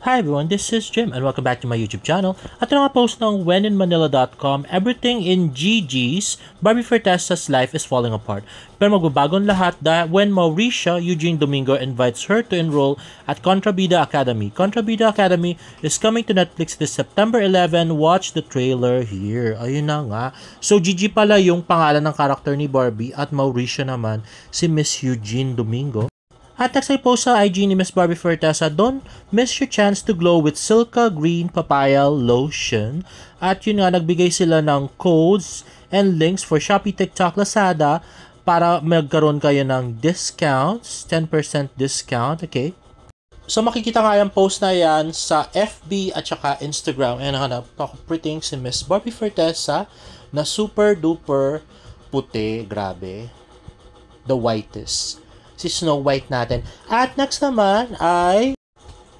Hi everyone, this is Jim and welcome back to my YouTube channel. At ito nga post ng wheninmanila.com, everything in Gigi's Barbie Fortesa's life is falling apart. Pero magbabagong lahat dahil when Mauricia Eugene Domingo invites her to enroll at Contrabida Academy. Contrabida Academy is coming to Netflix this September 11. Watch the trailer here. Ayun na nga. So Gigi pala yung pangalan ng karakter ni Barbie at Mauricia naman si Miss Eugene Domingo. At next ay post sa IG ni Miss Barbie Fortesa, don't miss your chance to glow with Silka Green Papaya Lotion. At yun nga, nagbigay sila ng codes and links for Shopee, TikTok, Lazada para magkaroon kayo ng discounts, 10% discount, okay? So makikita nga yung post na yan sa FB at saka Instagram. And hanap ako pretty si Miss Barbie Fortesa na super duper puti, grabe. The whitest. Si Snow White natin. At next naman ay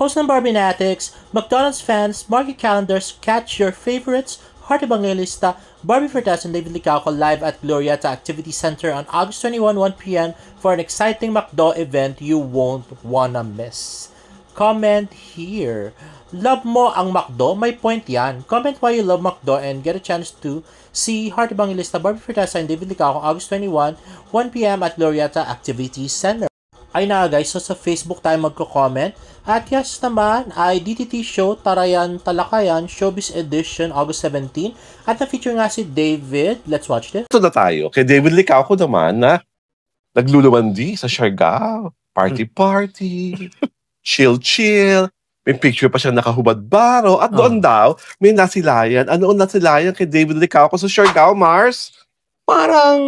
post ng Barbinatics, McDonald's fans, market calendars, catch your favorites, Heart Evangelista, Barbie Fortesa and David Licauco live at Glorieta Activity Center on August 21, 1 p.m. for an exciting McDo event you won't wanna miss. Comment here. Love mo ang McDo? May point yan. Comment why you love McDo and get a chance to see Heart Evangelista, Barbie Fortesa and David Licauco August 21, 1 p.m. at Glorieta Activity Center. Ay na guys, so sa Facebook tayo magko-comment. At yes naman ay DTT Show Tarayan Talakayan Showbiz Edition August 17. At na-feature nga si David. Let's watch this. Ito na tayo. Kay David Licauco naman na naglulumandi sa Siargao. Party-party. Chill-chill. May picture pa siya nakahubad baro. At doon daw, may nasilayan. Ano ang nasilayan kay David Licauco sa Siargao, Mars? Parang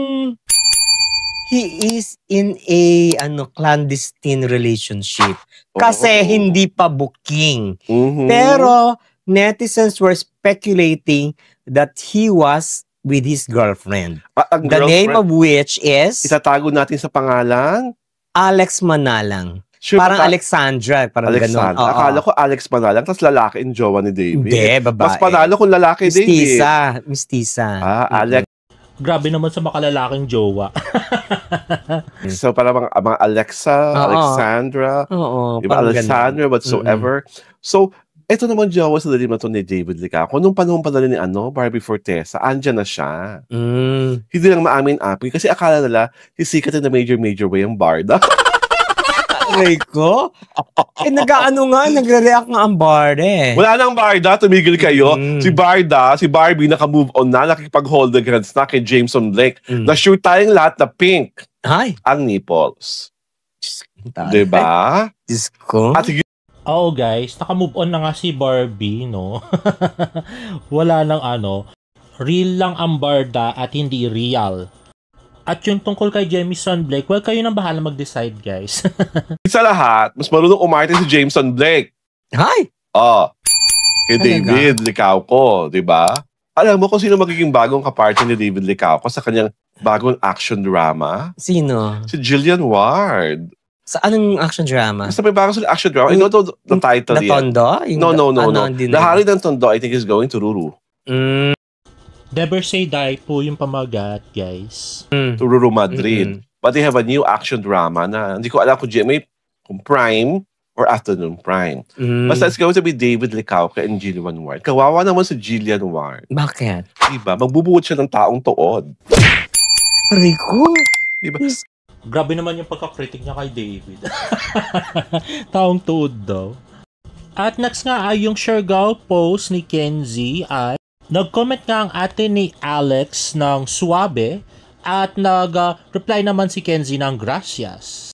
he is in a clandestine relationship. Kasi hindi pa booking. Pero netizens were speculating that he was with his girlfriend. The name of which is itatago natin sa pangalan Alex Manalang. Sure, parang Alexandra, parang gano'n. Akala ko Alex Manalang, tapos lalaki yung jowa ni David. Hindi, babae. Mas panalo kung lalaki, David. Mistisa. Alex. Grabe naman sa makalalaking jowa. So parang mga Alexa, Alexandra, diba, Alexandra, whatsoever. So, ito naman jowa sa dalim na to ni David Licauco. Nung panahon pa na ni Barbie Fortesa, andyan na siya. Hindi lang maamin-amin kasi akala nila sisikat na major way ang Barda. Aray ko? Nagre-react nga ang Barda. Wala nang Barda, tumigil kayo. Si Barbie naka-move on na, nakikipag-hold the hands na kay Jameson Blake. Na-shoot tayong lahat na pink ang nipples. Diba? Diyos ko. At Oo guys, naka-move on na nga si Barbie, no? Wala nang real lang ang Barda at hindi real. At yung tungkol kay Jameson Blake, well, kayo nang bahala mag-decide, guys. sa lahat, mas marunong umarte si Jameson Blake. Kay David Licauco, di ba? Alam mo kung sino magiging bagong kapartner ni David Licauco sa kanyang bagong action drama? Sino? Si Jillian Ward. Sa anong action drama? Basta may bagong action drama. I don't know the title yet. Tondo? No. The Hari ng Tondo, I think is going to Ruru. Never Say Die po yung pamagat, guys. To Ruru Madrid. But they have a new action drama na hindi ko alam kung Prime or Afternoon Prime. Basta it's going to be David Licauco and Jillian Ward. Kawawa naman si Jillian Ward. Bakit? Diba? Magbubuot siya ng taong tuod. Aray ko. Diba? Grabe naman yung pagka-critic niya kay David. Taong tuod daw. At next nga ay yung Siargao post ni Kenzie ay nag-comment nga ang ate ni Alex ng Suabe at nag-reply naman si Kenzie ng Gracias.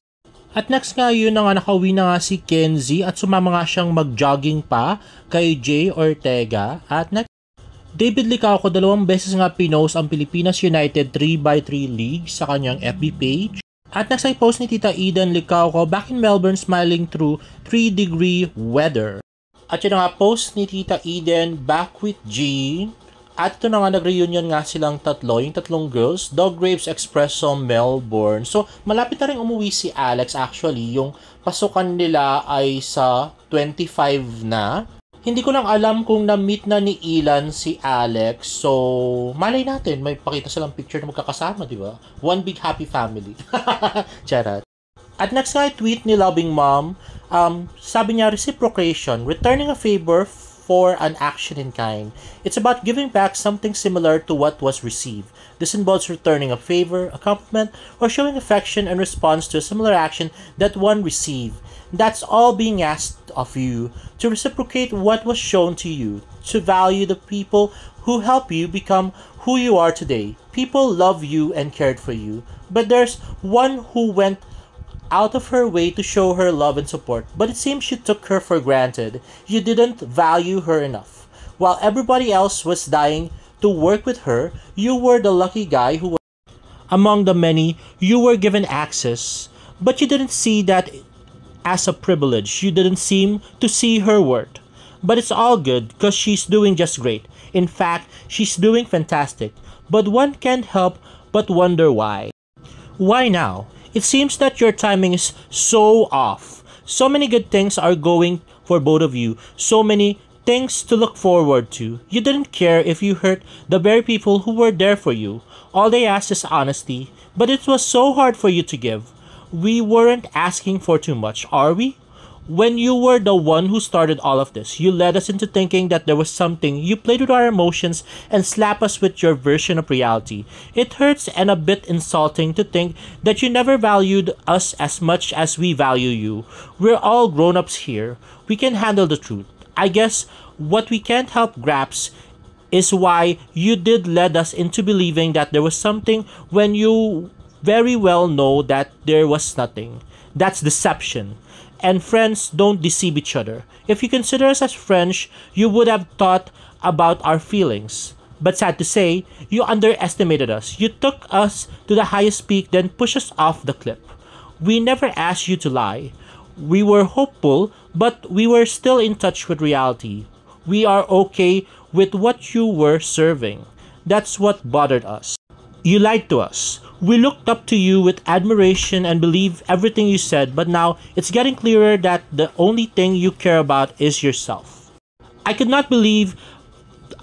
At next nga yun na nga nakauwi na nga si Kenzie at sumama nga siyang mag-jogging pa kay Jay Ortega. At next, David Licauco 2 beses nga pinost ang Pilipinas United 3x3 League sa kanyang FB page. At next ay post ni Tita Eden Licauco back in Melbourne smiling through 3-degree weather. At yun nga, post ni Tita Eden, back with Jean. At ito na nga, nag-reunion nga silang tatlo, yung tatlong girls, Dog Grapes Espresso, Melbourne. So, malapit na rin umuwi si Alex actually. Yung pasukan nila ay sa 25 na. Hindi ko lang alam kung na-meet na ni Ilan si Alex. So, malay natin, may pakita silang picture na magkakasama, di ba? One big happy family. Charot. At next nga tweet ni Loving Mom, sabi niya, reciprocation, returning a favor for an action in kind. It's about giving back something similar to what was received. This involves returning a favor, a compliment, or showing affection in response to a similar action that one received. That's all being asked of you, to reciprocate what was shown to you, to value the people who help you become who you are today. People love you and cared for you, but there's one who went out of her way to show her love and support, but it seems you took her for granted. You didn't value her enough. While everybody else was dying to work with her, you were the lucky guy who was among the many. You were given access, but you didn't see that as a privilege. You didn't seem to see her worth. But it's all good because she's doing just great. In fact, she's doing fantastic. But one can't help but wonder why. Why now? It seems that your timing is so off. So many good things are going for both of you. So many things to look forward to. You didn't care if you hurt the very people who were there for you. All they asked is honesty, but it was so hard for you to give. We weren't asking for too much, are we? When you were the one who started all of this, you led us into thinking that there was something. You played with our emotions and slapped us with your version of reality. It hurts and a bit insulting to think that you never valued us as much as we value you. We're all grown-ups here. We can handle the truth. I guess what we can't help grasp is why you did lead us into believing that there was something when you very well know that there was nothing. That's deception. And friends don't deceive each other. If you consider us as friends, you would have thought about our feelings. But sad to say, you underestimated us. You took us to the highest peak, then pushed us off the cliff. We never asked you to lie. We were hopeful, but we were still in touch with reality. We are okay with what you were serving. That's what bothered us. You lied to us. We looked up to you with admiration and believed everything you said, but now it's getting clearer that the only thing you care about is yourself. I could not believe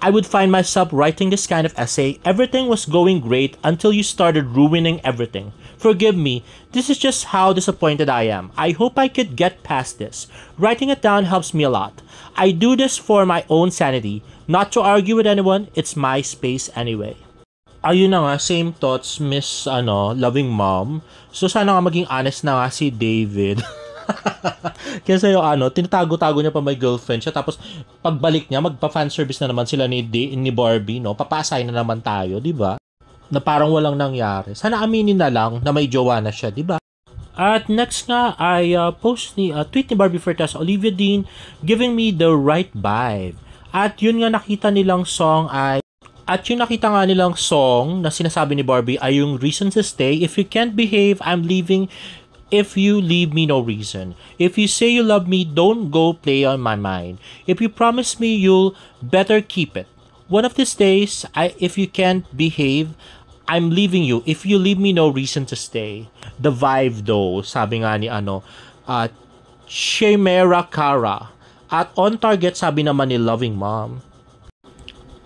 I would find myself writing this kind of essay. Everything was going great until you started ruining everything. Forgive me, this is just how disappointed I am. I hope I could get past this. Writing it down helps me a lot. I do this for my own sanity, not to argue with anyone. It's my space anyway. Ayun na nga, same thoughts, Miss Loving Mom. So sana nga maging honest na nga si David. Kasi yung tinatago-tago niya pa may girlfriend siya, tapos pagbalik niya, magpa-fan service na naman sila ni Barbie, no? Papasay na naman tayo, di ba? Na parang walang nangyari. Sana aminin na lang na may jowa na siya, di ba? At next nga ay tweet ni Barbie Fortes, Olivia Dean, giving me the right vibe. At yun nga nakita nilang song na sinasabi ni Barbie ay yung Reason to Stay. If you can't behave, I'm leaving. If you leave me, no reason. If you say you love me, don't go play on my mind. If you promise me, you'll better keep it. One of these days, if you can't behave, I'm leaving you. If you leave me, no reason to stay. The vibe though, sabi nga ni Chimera Cara. At on target, sabi naman ni Loving Mom.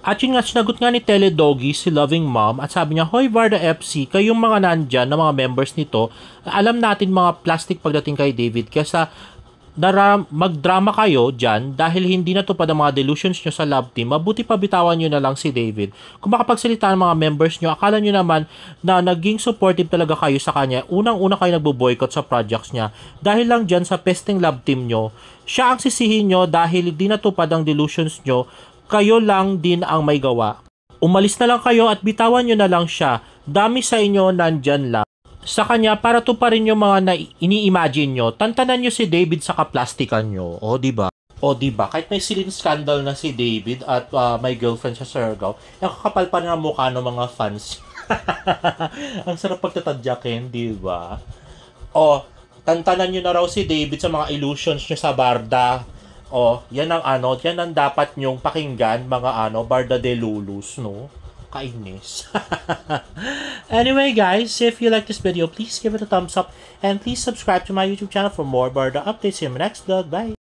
At yun nga, sinagot nga ni Teledoggy si Loving Mom at sabi niya, Hoy Varda FC, kayong mga nandyan na mga members nito, alam natin mga plastic pagdating kay David, kesa magdrama kayo dyan dahil hindi natupad ang mga delusions nyo sa love team, mabuti pa bitawan nyo na lang si David. Kung makapagsalita ng mga members nyo, akala nyo naman na naging supportive talaga kayo sa kanya, unang-una kayo nagbo-boycott sa projects niya dahil lang dyan sa pesting love team nyo. Siya ang sisihin nyo dahil hindi natupad ang delusions nyo, kayo lang din ang may gawa. Umalis na lang kayo at bitawan nyo na lang siya. Dami sa inyo nandyan lang sa kanya para tuparin yung mga ini-imagine nyo. Tantanan nyo si David sa kaplastikan nyo. O diba? Kahit may silin scandal na si David at may girlfriend siya sa Surigao, nakakapal pa na ang mukha ng mga fans. Ang sarap pagtatadyakin, diba? O, tantanan nyo na raw si David sa mga illusions nyo sa barda. Yan ang dapat nyong pakinggan, mga Barda de Lulus, no? Kainis. Anyway, guys, if you like this video, please give it a thumbs up and please subscribe to my YouTube channel for more Barda updates. See you in my next vlog. Bye!